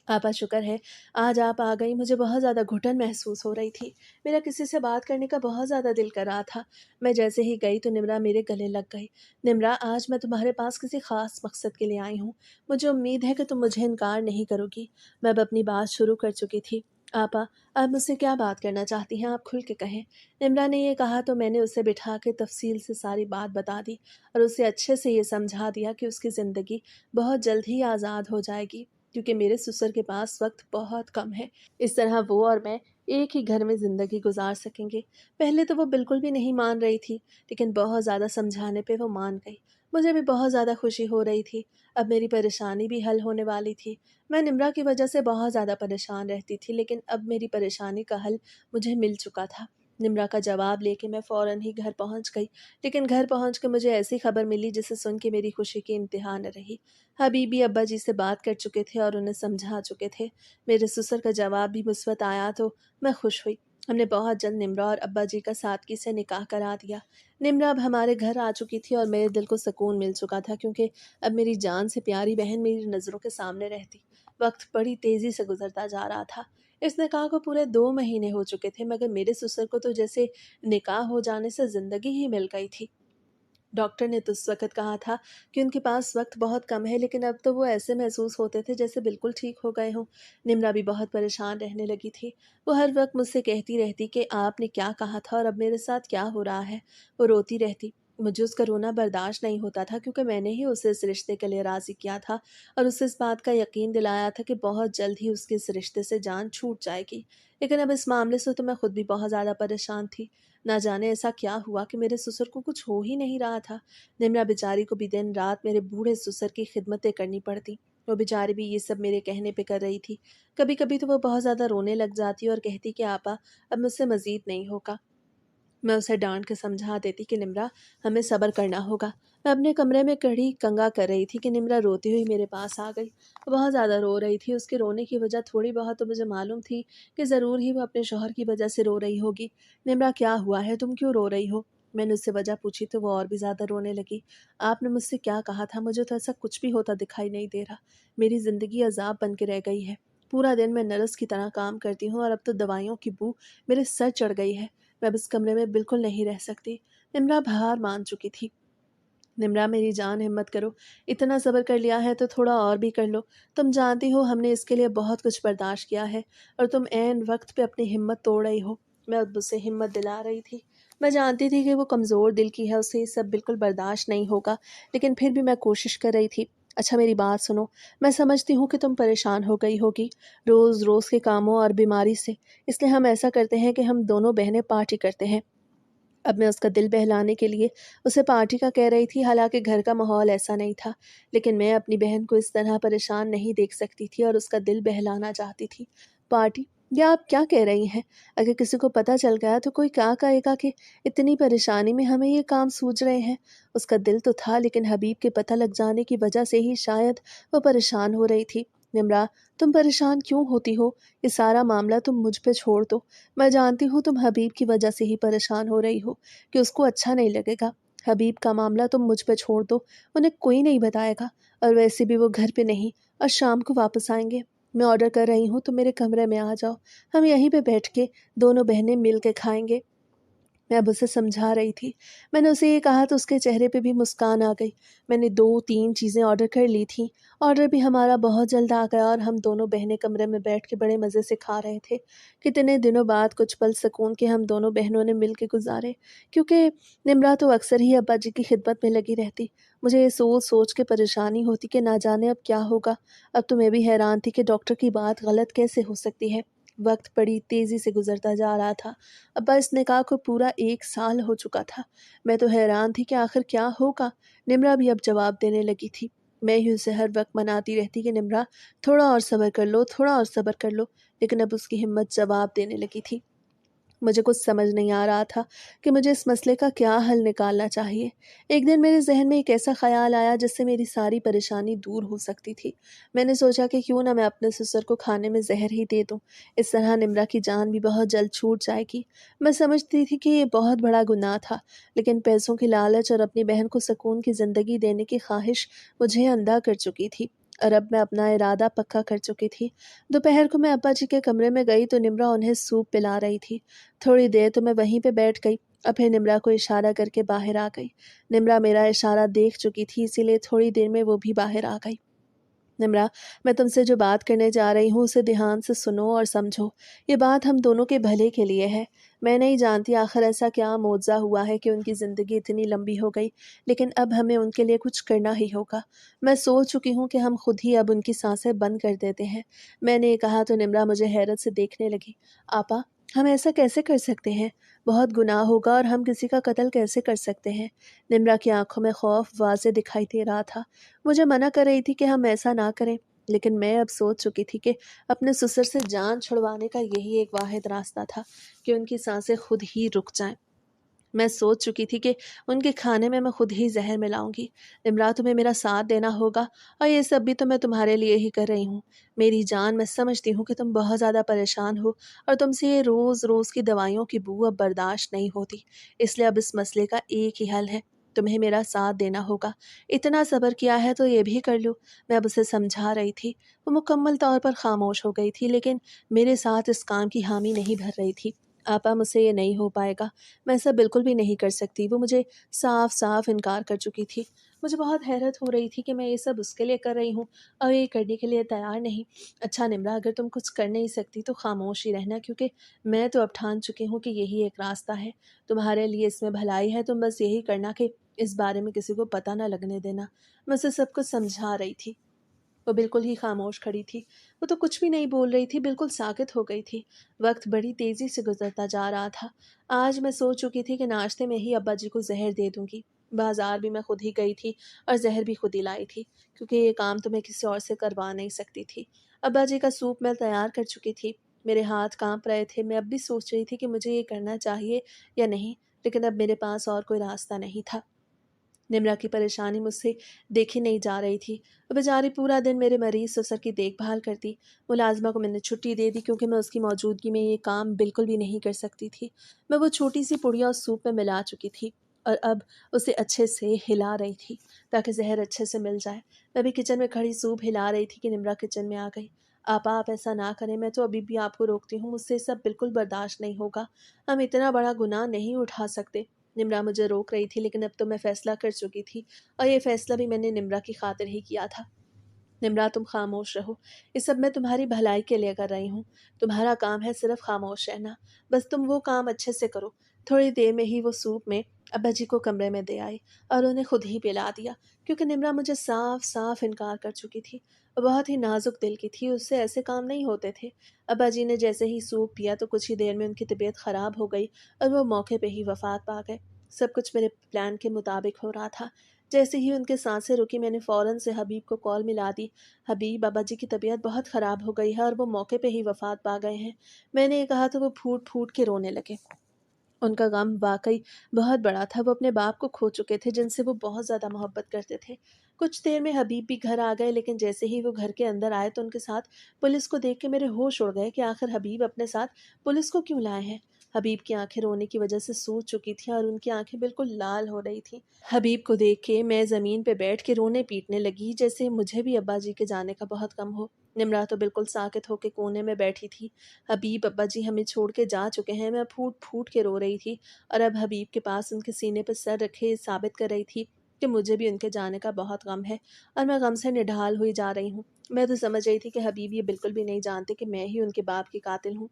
Speaker 1: آپا شکر ہے آج آپ آ گئی۔ مجھے بہت زیادہ گھٹن محسوس ہو رہی تھی۔ میرا کسی سے بات کرنے کا بہت زیادہ دل کر رہا تھا۔ میں جیسے ہی گئی تو نمرا میرے گلے لگ گئی۔ نمرا، آج میں تمہارے پاس کسی خاص مقصد کے لیے آئی ہوں۔ مجھے امید ہے کہ تم مجھے انکار نہیں کرو گی۔ میں اب اپنی بات شروع کر چکی تھی۔ آپا، آپ مجھ سے کیا بات کرنا چاہتی ہیں؟ آپ کھل کے کہیں۔ نمرا نے یہ کہا تو میں نے اسے بٹھا کے تفصیل سے ساری بات بتا دی اور اسے اچھے سے یہ سمجھا دیا کہ اس کی زندگی بہت جلد ہی آزاد ہو جائے گی، کیونکہ میرے سسر کے پاس وقت بہت کم ہے۔ اس طرح وہ اور میں ایک ہی گھر میں زندگی گزار سکیں گے۔ پہلے تو وہ بالکل بھی نہیں مان رہی تھی، لیکن بہت زیادہ سمجھانے پہ وہ مان گئی۔ مجھے بھی بہت زیادہ خوشی ہو رہی تھی۔ اب میری پریشانی بھی حل ہونے والی تھی۔ میں نمرا کی وجہ سے بہت زیادہ پریشان رہتی تھی، لیکن اب میری پریشانی کا حل مجھے مل چکا تھا۔ نمرا کا جواب لے کے میں فوراً ہی گھر پہنچ گئی، لیکن گھر پہنچ کے مجھے ایسی خبر ملی جسے سن کے میری خوشی کی انتہا نہ رہی۔ حبیبی ابا جی سے بات کر چکے تھے اور انہیں سمجھا چکے تھے۔ میرے سسر کا جواب بھی مثبت آیا تو میں خوش ہوئی۔ ہم نے بہت جلد نمرا اور ابا جی کا سادگی سے نکاح کرا دیا۔ نمرا اب ہمارے گھر آ چکی تھی اور میرے دل کو سکون مل چکا تھا، کیونکہ اب میری جان سے پیاری بہن میری نظروں کے سامنے رہتی۔ وقت بڑی تیزی سے گزرتا جا رہا تھا۔ اس نکاح کو پورے 2 مہینے ہو چکے تھے، مگر میرے سسر کو تو جیسے نکاح ہو جانے سے زندگی ہی مل گئی تھی۔ ڈاکٹر نے تو اس وقت کہا تھا کہ ان کے پاس وقت بہت کم ہے، لیکن اب تو وہ ایسے محسوس ہوتے تھے جیسے بالکل ٹھیک ہو گئے ہوں۔ نمرا بھی بہت پریشان رہنے لگی تھی۔ وہ ہر وقت مجھ سے کہتی رہتی کہ آپ نے کیا کہا تھا اور اب میرے ساتھ کیا ہو رہا ہے۔ وہ روتی رہتی۔ مجھے اس کا رونا برداشت نہیں ہوتا تھا، کیونکہ میں نے ہی اسے اس رشتے کے لیے راضی کیا تھا اور اسے اس بات کا یقین دلایا تھا کہ بہت جلد ہی اس کے اس رشتے سے جان چھوٹ جائے گی۔ لیکن اب اس معاملے سے تو میں خود بھی بہت زیادہ پریشان تھی۔ نہ جانے ایسا کیا ہوا کہ میرے سسر کو کچھ ہو ہی نہیں رہا تھا۔ نمرا بیچاری کو بھی دن رات میرے بوڑھے سسر کی خدمتیں کرنی پڑتی۔ وہ بیچاری بھی یہ سب میرے کہنے پہ کر رہی تھی۔ کبھی کبھی تو وہ بہت زیادہ رونے لگ جاتی اور کہتی کہ آپا اب مجھ سے مزید نہیں ہوگا۔ میں اسے ڈانٹ کے سمجھا دیتی کہ نمرا ہمیں صبر کرنا ہوگا۔ میں اپنے کمرے میں کڑی کنگا کر رہی تھی کہ نمرا روتی ہوئی میرے پاس آ گئی۔ وہ بہت زیادہ رو رہی تھی۔ اس کے رونے کی وجہ تھوڑی بہت تو مجھے معلوم تھی کہ ضرور ہی وہ اپنے شوہر کی وجہ سے رو رہی ہوگی۔ نمرا، کیا ہوا ہے؟ تم کیوں رو رہی ہو؟ میں نے اس سے وجہ پوچھی تو وہ اور بھی زیادہ رونے لگی۔ آپ نے مجھ سے کیا کہا تھا؟ مجھے تو ایسا کچھ بھی ہوتا دکھائی نہیں دے رہا۔ میری زندگی عذاب بن کے رہ گئی ہے۔ پورا دن میں نرس کی طرح کام کرتی ہوں اور اب تو دوائیوں کی بو میرے سر چڑھ گئی ہے۔ میں اب اس کمرے میں بالکل نہیں رہ سکتی۔ نمرا بہار مان چکی تھی۔ نمرا میری جان، ہمت کرو۔ اتنا صبر کر لیا ہے تو تھوڑا اور بھی کر لو۔ تم جانتی ہو ہم نے اس کے لیے بہت کچھ برداشت کیا ہے اور تم عین وقت پہ اپنی ہمت توڑ رہی ہو۔ میں اب اسے ہمت دلا رہی تھی۔ میں جانتی تھی کہ وہ کمزور دل کی ہے، اسے یہ سب بالکل برداشت نہیں ہوگا، لیکن پھر بھی میں کوشش کر رہی تھی۔ اچھا میری بات سنو، میں سمجھتی ہوں کہ تم پریشان ہو گئی ہوگی روز روز کے کاموں اور بیماری سے، اس لیے ہم ایسا کرتے ہیں کہ ہم دونوں بہنیں پارٹی کرتے ہیں۔ अब मैं उसका दिल बहलाने के लिए उसे पार्टी का कह रही थी, हालाँकि घर का माहौल ऐसा नहीं था। लेकिन मैं अपनी बहन को इस तरह परेशान नहीं देख सकती थी और उसका दिल बहलाना चाहती थी। पार्टी? या आप क्या कह रही हैं? अगर किसी को पता चल गया तो कोई क्या कहेगा कि इतनी परेशानी में हमें ये काम सूझ रहे हैं? उसका दिल तो था, लेकिन हबीब के पता लग जाने की वजह से ही शायद वो परेशान हो रही थी। निम्रा, तुम परेशान क्यों होती हो? ये सारा मामला तुम मुझ पे छोड़ दो। मैं जानती हूँ तुम हबीब की वजह से ही परेशान हो रही हो, कि उसको अच्छा नहीं लगेगा। हबीब का मामला तुम मुझ पे छोड़ दो, उन्हें कोई नहीं बताएगा। और वैसे भी वो घर पे नहीं और शाम को वापस आएंगे। मैं ऑर्डर कर रही हूँ, तुम मेरे कमरे में आ जाओ। हम यहीं पे बैठ के दोनों बहनें मिल के खाएंगे। मैं अब उसे समझा रही थी। मैंने उसे ये कहा तो उसके चेहरे पे भी मुस्कान आ गई। मैंने 2-3 चीज़ें ऑर्डर कर ली थीं। ऑर्डर भी हमारा बहुत जल्द आ गया और हम दोनों बहनें कमरे में बैठ के बड़े मज़े से खा रहे थे। कितने दिनों बाद कुछ पल सुकून के हम दोनों बहनों ने मिल के गुज़ारे। क्योंकि निम्रा तो अक्सर ही अब्बा जी की खिदमत में लगी रहती। मुझे ये सोच-सोच के परेशानी होती कि ना जाने अब क्या होगा। अब तो मैं भी हैरान थी कि डॉक्टर की बात गलत कैसे हो सकती है। वक़्त बड़ी तेज़ी से गुज़रता जा रहा था। अब्बा इस निकाह को पूरा 1 साल हो चुका था। मैं तो हैरान थी कि आखिर क्या होगा? निम्रा भी अब जवाब देने लगी थी। मैं ही उसे हर वक़्त मनाती रहती कि निम्रा, थोड़ा और सब्र कर लो, थोड़ा और सब्र कर लो। लेकिन अब उसकी हिम्मत जवाब देने लगी थी। मुझे कुछ समझ नहीं आ रहा था कि मुझे इस मसले का क्या हल निकालना चाहिए। एक दिन मेरे ज़हन में एक ऐसा ख़्याल आया जिससे मेरी सारी परेशानी दूर हो सकती थी। मैंने सोचा कि क्यों ना मैं अपने ससुर को खाने में ज़हर ही दे दूँ। इस तरह निम्रा की जान भी बहुत जल्द छूट जाएगी। मैं समझती थी कि ये बहुत बड़ा गुनाह था, लेकिन पैसों की लालच और अपनी बहन को सुकून की ज़िंदगी देने की ख़्वाहिश मुझे अंधा कर चुकी थी। और अब मैं अपना इरादा पक्का कर चुकी थी। दोपहर को मैं अब्बा जी के कमरे में गई तो निम्रा उन्हें सूप पिला रही थी। थोड़ी देर तो मैं वहीं पे बैठ गई और फिर निम्रा को इशारा करके बाहर आ गई। निम्रा मेरा इशारा देख चुकी थी, इसीलिए थोड़ी देर में वो भी बाहर आ गई। निम्रा, मैं तुमसे जो बात करने जा रही हूँ उसे ध्यान से सुनो और समझो। ये बात हम दोनों के भले के लिए है। मैं नहीं जानती आखिर ऐसा क्या मोज़ा हुआ है कि उनकी ज़िंदगी इतनी लंबी हो गई, लेकिन अब हमें उनके लिए कुछ करना ही होगा। मैं सोच चुकी हूँ कि हम खुद ही अब उनकी सांसें बंद कर देते हैं। मैंने ये कहा तो निम्रा मुझे हैरत से देखने लगी। आपा, हम ऐसा कैसे कर सकते हैं? बहुत गुनाह होगा और हम किसी का कत्ल कैसे कर सकते हैं? निम्रा की आंखों में खौफ वाज़े दिखाई दे रहा था। मुझे मना कर रही थी कि हम ऐसा ना करें, लेकिन मैं अब सोच चुकी थी कि अपने ससुर से जान छुड़वाने का यही एक वाहिद रास्ता था कि उनकी सांसें खुद ही रुक जाएं। मैं सोच चुकी थी कि उनके खाने में मैं खुद ही जहर मिलाऊंगी। निम्रा, तुम्हें मेरा साथ देना होगा और ये सब भी तो मैं तुम्हारे लिए ही कर रही हूँ। मेरी जान, मैं समझती हूँ कि तुम बहुत ज़्यादा परेशान हो और तुमसे ये रोज़ रोज़ की दवाइयों की बू अब बर्दाश्त नहीं होती। इसलिए अब इस मसले का एक ही हल है, तुम्हें मेरा साथ देना होगा। इतना सब्र किया है तो ये भी कर लो। मैं अब उसे समझा रही थी। वो मुकम्मल तौर पर खामोश हो गई थी, लेकिन मेरे साथ इस काम की हामी नहीं भर रही थी। आपा, मुझसे ये नहीं हो पाएगा। मैं ऐसा बिल्कुल भी नहीं कर सकती। वो मुझे साफ-साफ इनकार कर चुकी थी। मुझे बहुत हैरत हो रही थी कि मैं ये सब उसके लिए कर रही हूँ और ये करने के लिए तैयार नहीं। अच्छा निम्रा, अगर तुम कुछ कर नहीं सकती तो खामोश ही रहना, क्योंकि मैं तो अब ठान चुकी हूँ कि यही एक रास्ता है। तुम्हारे लिए इसमें भलाई है, तुम बस यही करना कि इस बारे में किसी को पता ना लगने देना। मैं उसे सब कुछ समझा रही थी। वो बिल्कुल ही खामोश खड़ी थी। वो तो कुछ भी नहीं बोल रही थी, बिल्कुल साकित हो गई थी। वक़्त बड़ी तेज़ी से गुज़रता जा रहा था। आज मैं सोच चुकी थी कि नाश्ते में ही अब्बा जी को ज़हर दे दूँगी। बाज़ार भी मैं खुद ही गई थी और ज़हर भी खुद ही लाई थी, क्योंकि ये काम तो मैं किसी और से करवा नहीं सकती थी। अब्बा जी का सूप मैं तैयार कर चुकी थी। मेरे हाथ काँप रहे थे। मैं अब भी सोच रही थी कि मुझे ये करना चाहिए या नहीं, लेकिन अब मेरे पास और कोई रास्ता नहीं था। निम्रा की परेशानी मुझसे देखी नहीं जा रही थी। वो बेचारी पूरा दिन मेरे मरीज़ ससुर की देखभाल करती। मुलाज़िमा को मैंने छुट्टी दे दी, क्योंकि मैं उसकी मौजूदगी में ये काम बिल्कुल भी नहीं कर सकती थी। मैं वो छोटी-सी पुड़िया उस सूप में मिला चुकी थी और अब उसे अच्छे से हिला रही थी, ताकि ज़हर अच्छे से मिल जाए। मैं भी किचन में खड़ी सूप हिला रही थी कि निम्रा किचन में आ गई। आपा, आप ऐसा ना करें, मैं तो अभी भी आपको रोकती हूँ, मुझसे ये सब बिल्कुल बर्दाश्त नहीं होगा। हम इतना बड़ा गुनाह नहीं उठा सकते। निम्रा मुझे रोक रही थी, लेकिन अब तो मैं फ़ैसला कर चुकी थी और ये फ़ैसला भी मैंने निम्रा की खातिर ही किया था। निम्रा, तुम खामोश रहो। ये सब मैं तुम्हारी भलाई के लिए कर रही हूँ। तुम्हारा काम है सिर्फ़ खामोश रहना। बस तुम वो काम अच्छे से करो। थोड़ी देर में ही वो सूप में अब्बा जी को कमरे में दे आई और उन्हें खुद ही पिला दिया, क्योंकि निम्रा मुझे साफ साफ इनकार कर चुकी थी। वो बहुत ही नाजुक दिल की थी, उससे ऐसे काम नहीं होते थे। अब्बा जी ने जैसे ही सूप पिया तो कुछ ही देर में उनकी तबीयत ख़राब हो गई और वो मौके पे ही वफ़ात पा गए। सब कुछ मेरे प्लान के मुताबिक हो रहा था। जैसे ही उनके सांसें रुकी, मैंने फ़ौरन से हबीब को कॉल मिला दी। हबीब, अब्बा जी की तबीयत बहुत ख़राब हो गई है और वो मौके पे ही वफ़ात पा गए हैं। मैंने ये कहा तो वो फूट फूट के रोने लगे। उनका गम वाक़ई बहुत बड़ा था। वो अपने बाप को खो चुके थे, जिनसे वो बहुत ज़्यादा मोहब्बत करते थे। कुछ देर में हबीब भी घर आ गए, लेकिन जैसे ही वो घर के अंदर आए तो उनके साथ पुलिस को देख के मेरे होश उड़ गए कि आखिर हबीब अपने साथ पुलिस को क्यों लाए हैं। हबीब की आंखें रोने की वजह से सूज चुकी थीं और उनकी आंखें बिल्कुल लाल हो रही थीं। हबीब को देख के मैं ज़मीन पे बैठ के रोने पीटने लगी, जैसे मुझे भी अब्बा जी के जाने का बहुत गम हो। निम्रा तो बिल्कुल साकित होकर कोने में बैठी थी। हबीब, अब्बा जी हमें छोड़ के जा चुके हैं, मैं फूट फूट के रो रही थी और अब हबीब के पास उनके सीने पर सर रखे साबित कर रही थी कि मुझे भी उनके जाने का बहुत गम है और मैं गम से निढाल हुई जा रही हूँ। मैं तो समझ रही थी कि हबीब ये बिल्कुल भी नहीं जानते कि मैं ही उनके बाप की कातिल हूँ।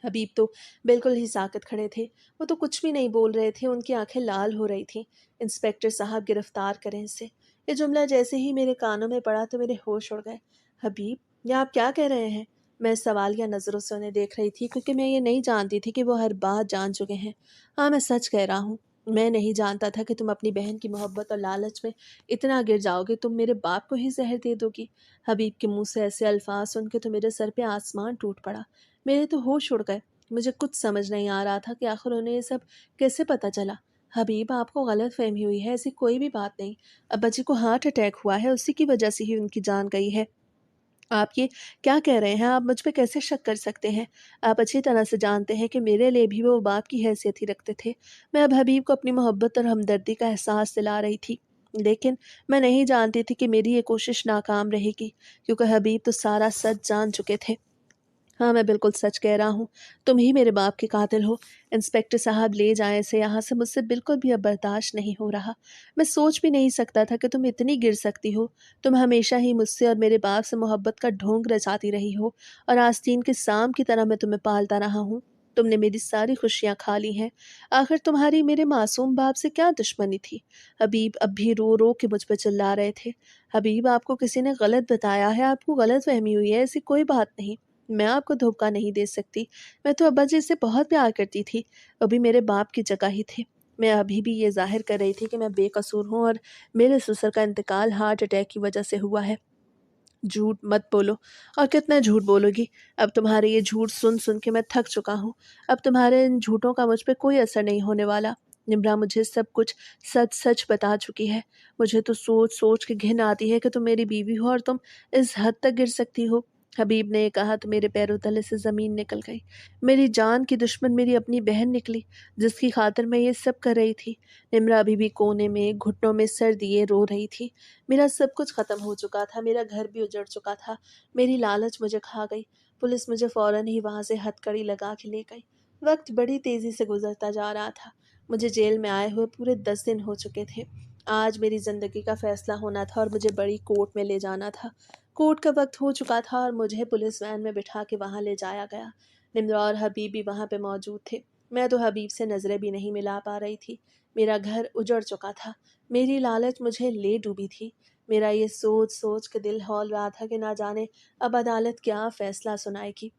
Speaker 1: हबीब तो बिल्कुल ही साकित खड़े थे। वो तो कुछ भी नहीं बोल रहे थे, उनकी आंखें लाल हो रही थीं। इंस्पेक्टर साहब, गिरफ्तार करें इसे। ये जुमला जैसे ही मेरे कानों में पड़ा तो मेरे होश उड़ गए। हबीब, ये आप क्या कह रहे हैं? मैं सवालिया नज़रों से उन्हें देख रही थी, क्योंकि मैं ये नहीं जानती थी कि वो हर बात जान चुके हैं। हाँ, मैं सच कह रहा हूँ। मैं नहीं जानता था कि तुम अपनी बहन की मोहब्बत और लालच में इतना गिर जाओगे, तुम मेरे बाप को ही जहर दे दोगी। हबीब के मुंह से ऐसे अल्फाज सुन के तो मेरे सर पे आसमान टूट पड़ा। मेरे तो होश उड़ गए। मुझे कुछ समझ नहीं आ रहा था कि आखिर उन्हें ये सब कैसे पता चला। हबीब, आपको गलत फहमी हुई है, ऐसी कोई भी बात नहीं। अब्बा जी को हार्ट अटैक हुआ है, उसी की वजह से ही उनकी जान गई है। आप ये क्या कह रहे हैं? आप मुझ पे कैसे शक कर सकते हैं? आप अच्छी तरह से जानते हैं कि मेरे लिए भी वो बाप की हैसियत ही रखते थे। मैं अब हबीब को अपनी मोहब्बत और हमदर्दी का एहसास दिला रही थी, लेकिन मैं नहीं जानती थी कि मेरी ये कोशिश नाकाम रहेगी, क्योंकि हबीब तो सारा सच जान चुके थे। हाँ, मैं बिल्कुल सच कह रहा हूँ। तुम ही मेरे बाप के कातिल हो। इंस्पेक्टर साहब, ले जाएँ इसे यहाँ से, मुझसे बिल्कुल भी अब बर्दाश्त नहीं हो रहा। मैं सोच भी नहीं सकता था कि तुम इतनी गिर सकती हो। तुम हमेशा ही मुझसे और मेरे बाप से मोहब्बत का ढोंग रचाती रही हो और आस्तीन के सांप की तरह मैं तुम्हें पालता रहा हूँ। तुमने मेरी सारी खुशियाँ खा ली हैं। आखिर तुम्हारी मेरे मासूम बाप से क्या दुश्मनी थी? हबीब अब भी रो-रो के मुझ पे चिल्ला रहे थे। हबीब, आपको किसी ने गलत बताया है, आपको गलतफ़हमी हुई है, ऐसी कोई बात नहीं। मैं आपको धोखा नहीं दे सकती। मैं तो अब्बा जी से बहुत प्यार करती थी, वो भी मेरे बाप की जगह ही थे। मैं अभी भी ये ज़ाहिर कर रही थी कि मैं बेकसूर हूँ और मेरे ससुर का इंतकाल हार्ट अटैक की वजह से हुआ है। झूठ मत बोलो। और कितना झूठ बोलोगी? अब तुम्हारे ये झूठ सुन-सुन के मैं थक चुका हूँ। अब तुम्हारे इन झूठों का मुझ पे कोई असर नहीं होने वाला। निम्रा मुझे सब कुछ सच-सच बता चुकी है। मुझे तो सोच-सोच के घिन आती है कि तुम मेरी बीवी हो और तुम इस हद तक गिर सकती हो। हबीब ने कहा तो मेरे पैरों तले से ज़मीन निकल गई। मेरी जान की दुश्मन मेरी अपनी बहन निकली, जिसकी खातिर मैं ये सब कर रही थी। निम्रा अभी भी कोने में घुटनों में सर दिए रो रही थी। मेरा सब कुछ ख़त्म हो चुका था, मेरा घर भी उजड़ चुका था, मेरी लालच मुझे खा गई। पुलिस मुझे फ़ौरन ही वहाँ से हथकड़ी लगा के ले गई। वक़्त बड़ी तेज़ी से गुज़रता जा रहा था। मुझे जेल में आए हुए पूरे 10 दिन हो चुके थे। आज मेरी ज़िंदगी का फ़ैसला होना था और मुझे बड़ी कोर्ट में ले जाना था। कोर्ट का वक़्त हो चुका था और मुझे पुलिस वैन में बिठा के वहाँ ले जाया गया। निम्रा और हबीब भी वहाँ पे मौजूद थे। मैं तो हबीब से नज़रें भी नहीं मिला पा रही थी। मेरा घर उजड़ चुका था। मेरी लालच मुझे ले डूबी थी। मेरा ये सोच-सोच के दिल हौल रहा था कि ना जाने अब अदालत क्या फ़ैसला सुनाएगी।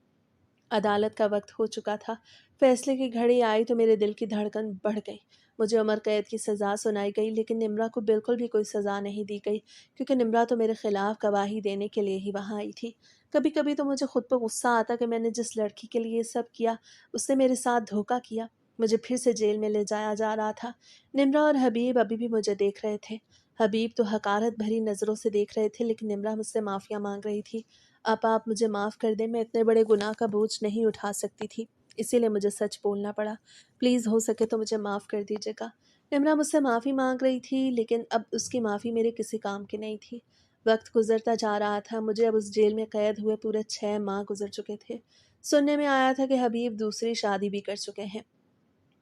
Speaker 1: अदालत का वक़्त हो चुका था। फ़ैसले की घड़ी आई तो मेरे दिल की धड़कन बढ़ गई। मुझे उम्र कैद की सज़ा सुनाई गई, लेकिन निम्रा को बिल्कुल भी कोई सज़ा नहीं दी गई, क्योंकि निम्रा तो मेरे ख़िलाफ़ गवाही देने के लिए ही वहाँ आई थी। कभी-कभी तो मुझे खुद पर गुस्सा आता कि मैंने जिस लड़की के लिए ये सब किया, उसने मेरे साथ धोखा किया। मुझे फिर से जेल में ले जाया जा रहा था। निम्रा और हबीब अभी भी मुझे देख रहे थे। हबीब तो हकारत भरी नज़रों से देख रहे थे, लेकिन निम्रा मुझसे माफ़िया माँग रही थी। अब आप मुझे माफ़ कर दें, मैं इतने बड़े गुनाह का बोझ नहीं उठा सकती थी, इसीलिए मुझे सच बोलना पड़ा। प्लीज़ हो सके तो मुझे माफ़ कर दीजिएगा। निम्रा मुझसे माफ़ी माँग रही थी, लेकिन अब उसकी माफ़ी मेरे किसी काम की नहीं थी। वक़्त गुज़रता जा रहा था, मुझे अब उस जेल में कैद हुए पूरे 6 माह गुज़र चुके थे। सुनने में आया था कि हबीब दूसरी शादी भी कर चुके हैं।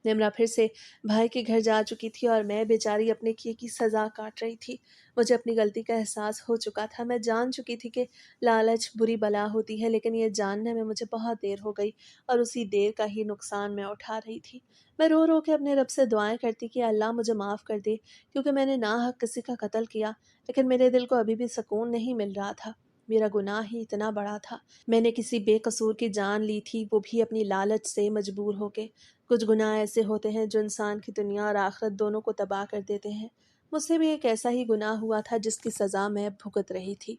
Speaker 1: निम्रा फिर से भाई के घर जा चुकी थी और मैं बेचारी अपने किए की सज़ा काट रही थी। मुझे अपनी गलती का एहसास हो चुका था। मैं जान चुकी थी कि लालच बुरी बला होती है, लेकिन ये जानने में मुझे बहुत देर हो गई और उसी देर का ही नुकसान मैं उठा रही थी। मैं रो रो के अपने रब से दुआएं करती कि अल्लाह मुझे माफ़ कर दे, क्योंकि मैंने नाहक किसी का कत्ल किया, लेकिन मेरे दिल को अभी भी सुकून नहीं मिल रहा था। मेरा गुनाह ही इतना बड़ा था। मैंने किसी बेकसूर की जान ली थी, वो भी अपनी लालच से मजबूर होके। कुछ गुनाह ऐसे होते हैं जो इंसान की दुनिया और आखिरत दोनों को तबाह कर देते हैं। मुझसे भी एक ऐसा ही गुनाह हुआ था जिसकी सज़ा मैं भुगत रही थी।